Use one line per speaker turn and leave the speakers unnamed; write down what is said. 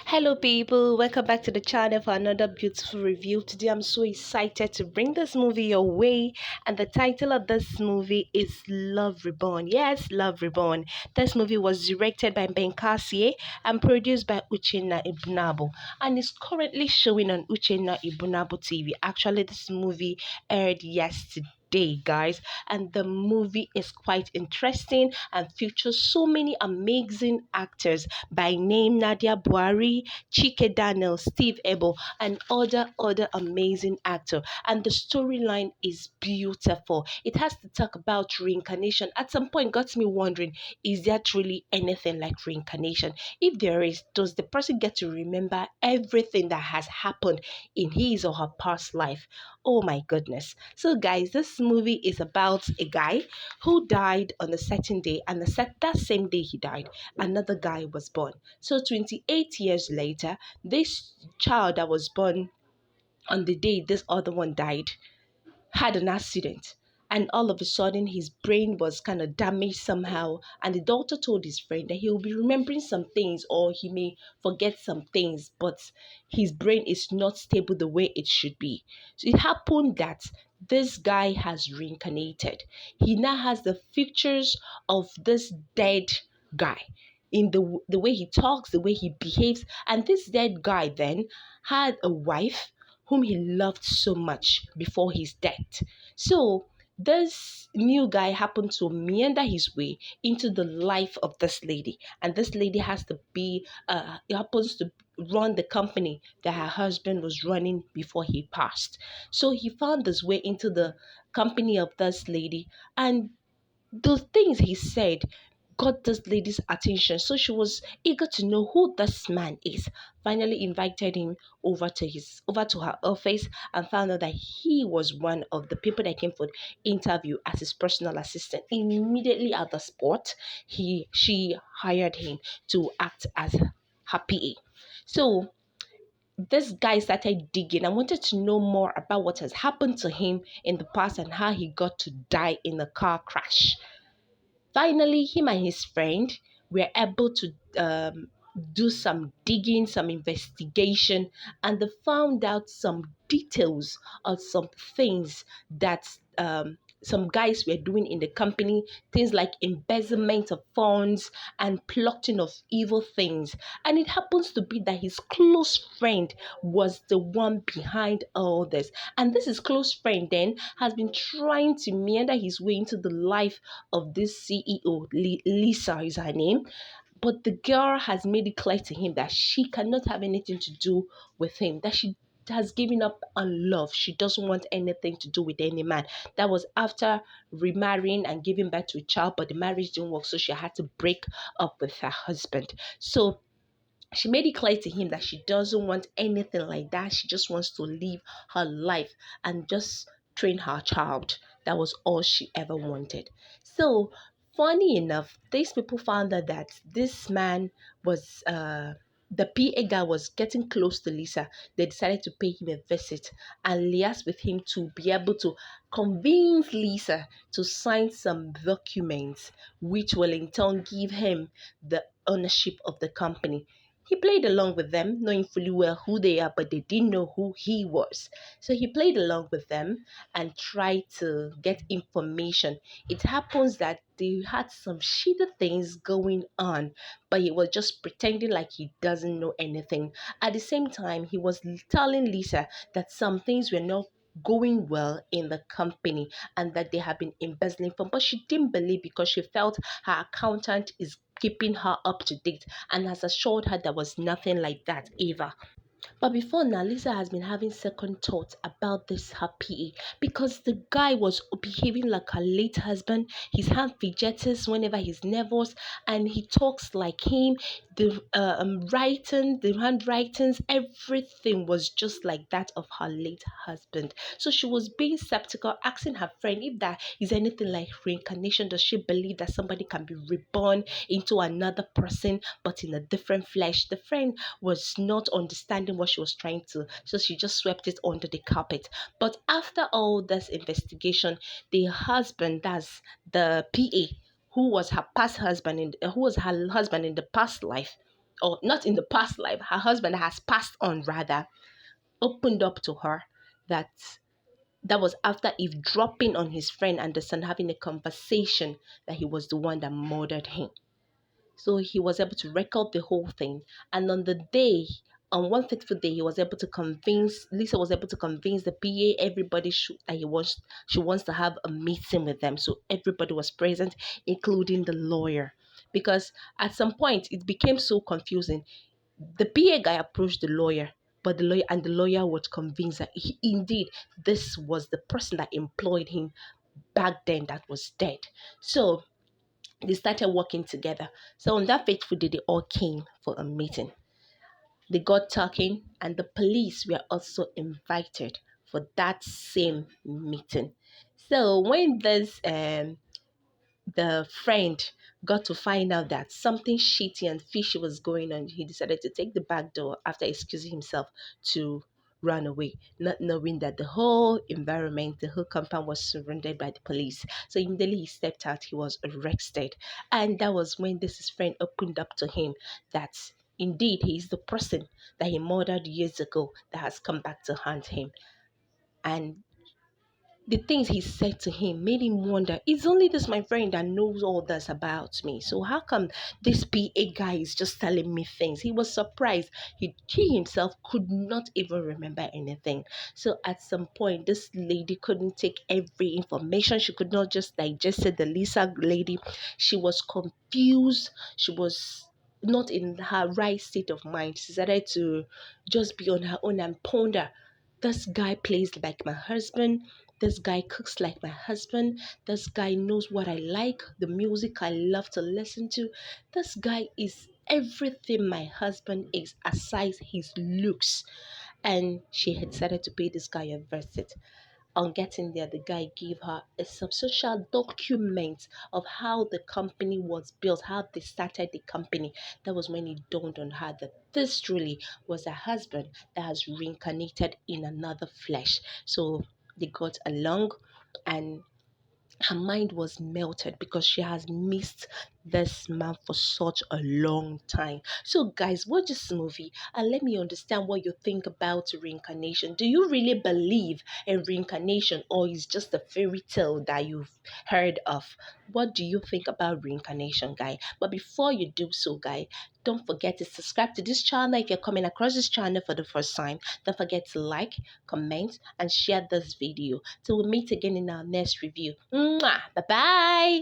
Hello, people. Welcome back to the channel for another beautiful review. Today, I'm so excited to bring this movie your way, and the title of this movie is Love Reborn. Yes, Love Reborn. This movie was directed by Ben Cartier and produced by Uchenna Ibunabo, and is currently showing on Uchenna Ibunabo TV. Actually, this movie aired yesterday, guys, and the movie is quite interesting and features so many amazing actors by name Nadia Buari, Chike Daniel, Steve Eboh, and other amazing actor. And the storyline is beautiful. It has to talk about reincarnation. At some point, got me wondering: is there truly anything like reincarnation? If there is, does the person get to remember everything that has happened in his or her past life? Oh my goodness! So, guys, this movie is about a guy who died on a certain day, and that same day he died, another guy was born. So 28 years later, this child that was born on the day this other one died had an accident. And all of a sudden, his brain was kind of damaged somehow. And the doctor told his friend that he will be remembering some things or he may forget some things, but his brain is not stable the way it should be. So it happened that this guy has reincarnated. He now has the features of this dead guy in the way he talks, the way he behaves. And this dead guy then had a wife whom he loved so much before his death. So this new guy happened to meander his way into the life of this lady, and this lady has to be happens to run the company that her husband was running before he passed. So he found his way into the company of this lady, and the things he said got this lady's attention. So she was eager to know who this man is. Finally invited him over to her office and found out that he was one of the people that came for the interview as his personal assistant. Immediately at the spot, she hired him to act as her PA. So this guy started digging. I wanted to know more about what has happened to him in the past and how he got to die in a car crash. Finally, him and his friend were able to do some digging, some investigation, and they found out some details of some things that some guys were doing in the company, things like embezzlement of funds and plotting of evil things. And it happens to be that his close friend was the one behind all this. And this his close friend then has been trying to meander his way into the life of this CEO. Lisa is her name. But the girl has made it clear to him that she cannot have anything to do with him, that she has given up on love. She doesn't want anything to do with any man. That was after remarrying and giving birth to a child, but the marriage didn't work, so she had to break up with her husband. So she made it clear to him that she doesn't want anything like that. She just wants to live her life and just train her child. That was all she ever wanted. So, funny enough, these people found out that this man was the PA guy was getting close to Lisa. They decided to pay him a visit and liaise with him to be able to convince Lisa to sign some documents, which will in turn give him the ownership of the company. He played along with them, knowing fully well who they are, but they didn't know who he was. So he played along with them and tried to get information. It happens that they had some shitty things going on, but he was just pretending like he doesn't know anything. At the same time, he was telling Lisa that some things were not going well in the company and that they have been embezzling from, but she didn't believe because she felt her accountant is keeping her up to date and has assured her there was nothing like that ever. But before now, Lisa has been having second thoughts about this her PA because the guy was behaving like her late husband. His hand fidgets whenever he's nervous, and he talks like him. The writing, the handwritings, everything was just like that of her late husband. So she was being skeptical, asking her friend if that is anything like reincarnation. Does she believe that somebody can be reborn into another person but in a different flesh? The friend was not understanding what she was trying to, so she just swept it under the carpet. But after all this investigation, the husband, that's the PA, who was her past husband who was her husband in the past life, or not in the past life, her husband has passed on rather, opened up to her that that was after eavesdropping on his friend and the son having a conversation that he was the one that murdered him. So he was able to record the whole thing. And on the day, on one fateful day, he was able to convince, Lisa was able to convince the PA, everybody that she wants to have a meeting with them. So everybody was present, including the lawyer. Because at some point, it became so confusing. The PA guy approached the lawyer, but the lawyer was convinced that indeed this was the person that employed him back then that was dead. So they started working together. So on that fateful day, they all came for a meeting. They got talking, and the police were also invited for that same meeting. So when this the friend got to find out that something shitty and fishy was going on, he decided to take the back door after excusing himself to run away, not knowing that the whole environment, the whole compound was surrounded by the police. So immediately he stepped out, he was arrested. And that was when this his friend opened up to him that indeed he is the person that he murdered years ago that has come back to haunt him. And the things he said to him made him wonder, it's only this my friend that knows all this about me. So how come this PA guy is just telling me things? He was surprised. He himself could not even remember anything. So at some point, this lady couldn't take every information. She could not just digest it. The Lisa lady, she was confused. She was not in her right state of mind. She decided to just be on her own and ponder. This guy plays like my husband. This guy cooks like my husband. This guy knows what I like, the music I love to listen to. This guy is everything my husband is, aside his looks. And she had decided to pay this guy a visit. On getting there, the guy gave her a substantial document of how the company was built, how they started the company. That was when it dawned on her that this truly was a husband that has reincarnated in another flesh. So they got along, and her mind was melted because she has missed this man for such a long time. So, guys, watch this movie and let me understand what you think about reincarnation. Do you really believe in reincarnation, or is just a fairy tale that you've heard of? What do you think about reincarnation, guy? But before you do so, guy, don't forget to subscribe to this channel if you're coming across this channel for the first time. Don't forget to like, comment, and share this video. Till we meet again in our next review. Mwah! Bye bye.